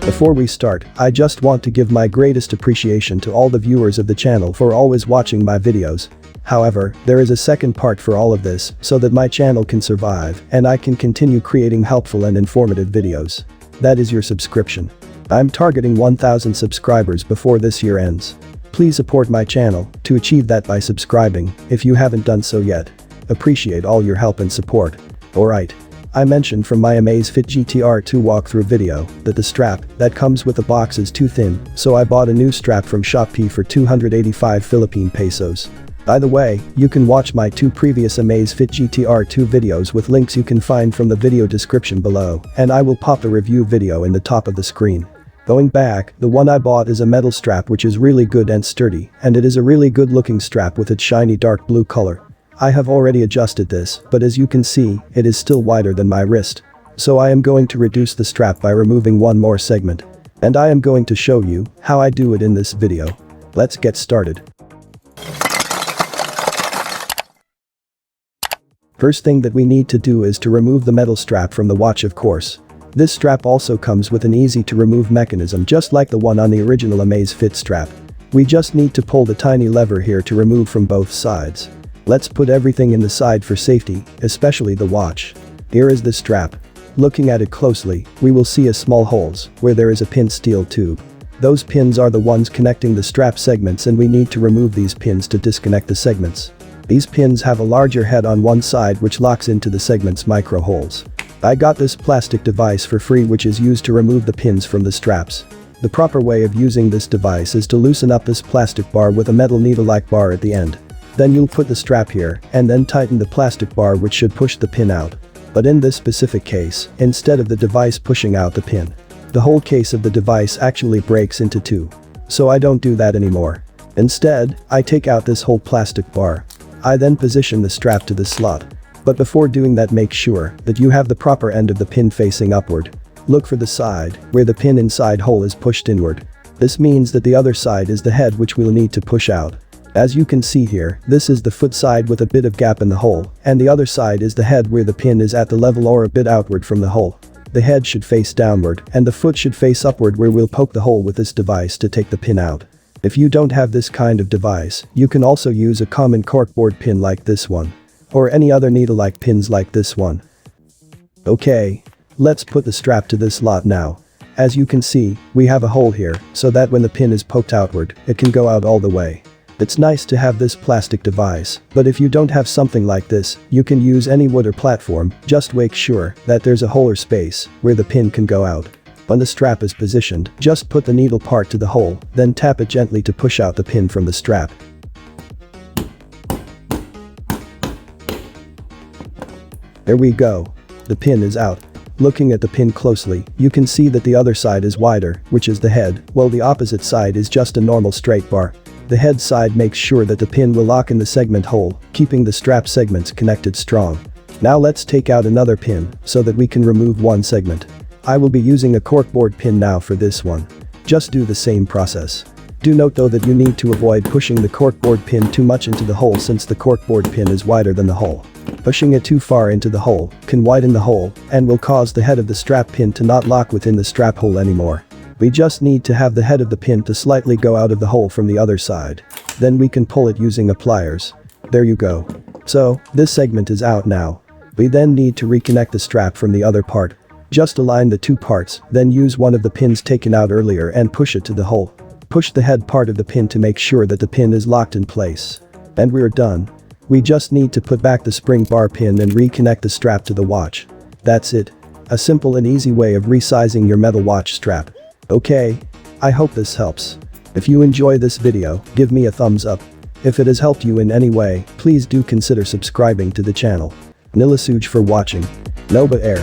Before we start, I just want to give my greatest appreciation to all the viewers of the channel for always watching my videos. However, there is a second part for all of this so that my channel can survive and I can continue creating helpful and informative videos. That is your subscription. I'm targeting 1,000 subscribers before this year ends. Please support my channel to achieve that by subscribing if you haven't done so yet. Appreciate all your help and support. Alright. I mentioned from my Amazfit GTR 2 walkthrough video that the strap that comes with the box is too thin, so I bought a new strap from Shopee for 285 Philippine pesos. By the way, you can watch my 2 previous Amazfit GTR 2 videos with links you can find from the video description below, and I will pop a review video in the top of the screen. Going back, the one I bought is a metal strap which is really good and sturdy, and it is a really good looking strap with its shiny dark blue color. I have already adjusted this, but as you can see, it is still wider than my wrist. So I am going to reduce the strap by removing one more segment. And I am going to show you how I do it in this video. Let's get started. First thing that we need to do is to remove the metal strap from the watch, of course. This strap also comes with an easy to remove mechanism just like the one on the original Amazfit strap. We just need to pull the tiny lever here to remove from both sides. Let's put everything in the side for safety, especially the watch. Here is the strap. Looking at it closely, we will see a small holes where there is a pin steel tube. Those pins are the ones connecting the strap segments, and we need to remove these pins to disconnect the segments. These pins have a larger head on one side which locks into the segment's micro holes. I got this plastic device for free which is used to remove the pins from the straps. The proper way of using this device is to loosen up this plastic bar with a metal needle-like bar at the end. Then you'll put the strap here and then tighten the plastic bar which should push the pin out. But in this specific case, instead of the device pushing out the pin, the whole case of the device actually breaks into two. So I don't do that anymore. Instead, I take out this whole plastic bar. I then position the strap to the slot. But before doing that, make sure that you have the proper end of the pin facing upward. Look for the side where the pin inside hole is pushed inward. This means that the other side is the head which we'll need to push out. As you can see here, this is the foot side with a bit of gap in the hole, and the other side is the head where the pin is at the level or a bit outward from the hole. The head should face downward and the foot should face upward where we'll poke the hole with this device to take the pin out. If you don't have this kind of device, you can also use a common corkboard pin like this one. Or any other needle-like pins like this one. Okay. Let's put the strap to this slot now. As you can see, we have a hole here, so that when the pin is poked outward, it can go out all the way. It's nice to have this plastic device, but if you don't have something like this, you can use any wood or platform. Just make sure that there's a hole or space where the pin can go out. When the strap is positioned, just put the needle part to the hole, then tap it gently to push out the pin from the strap. There we go. The pin is out. Looking at the pin closely, you can see that the other side is wider, which is the head, while the opposite side is just a normal straight bar. The head side makes sure that the pin will lock in the segment hole, keeping the strap segments connected strong. Now let's take out another pin so that we can remove one segment. I will be using a corkboard pin now for this one. Just do the same process. Do note though that you need to avoid pushing the corkboard pin too much into the hole since the corkboard pin is wider than the hole. Pushing it too far into the hole can widen the hole and will cause the head of the strap pin to not lock within the strap hole anymore. We just need to have the head of the pin to slightly go out of the hole from the other side. Then we can pull it using a pliers. There you go. So, this segment is out now. We then need to reconnect the strap from the other part. Just align the two parts, then use one of the pins taken out earlier and push it to the hole. Push the head part of the pin to make sure that the pin is locked in place. And we're done. We just need to put back the spring bar pin and reconnect the strap to the watch. That's it. A simple and easy way of resizing your metal watch strap. Okay. I hope this helps. If you enjoy this video, give me a thumbs up. If it has helped you in any way, please do consider subscribing to the channel. Nilasuj for watching. Nova Air.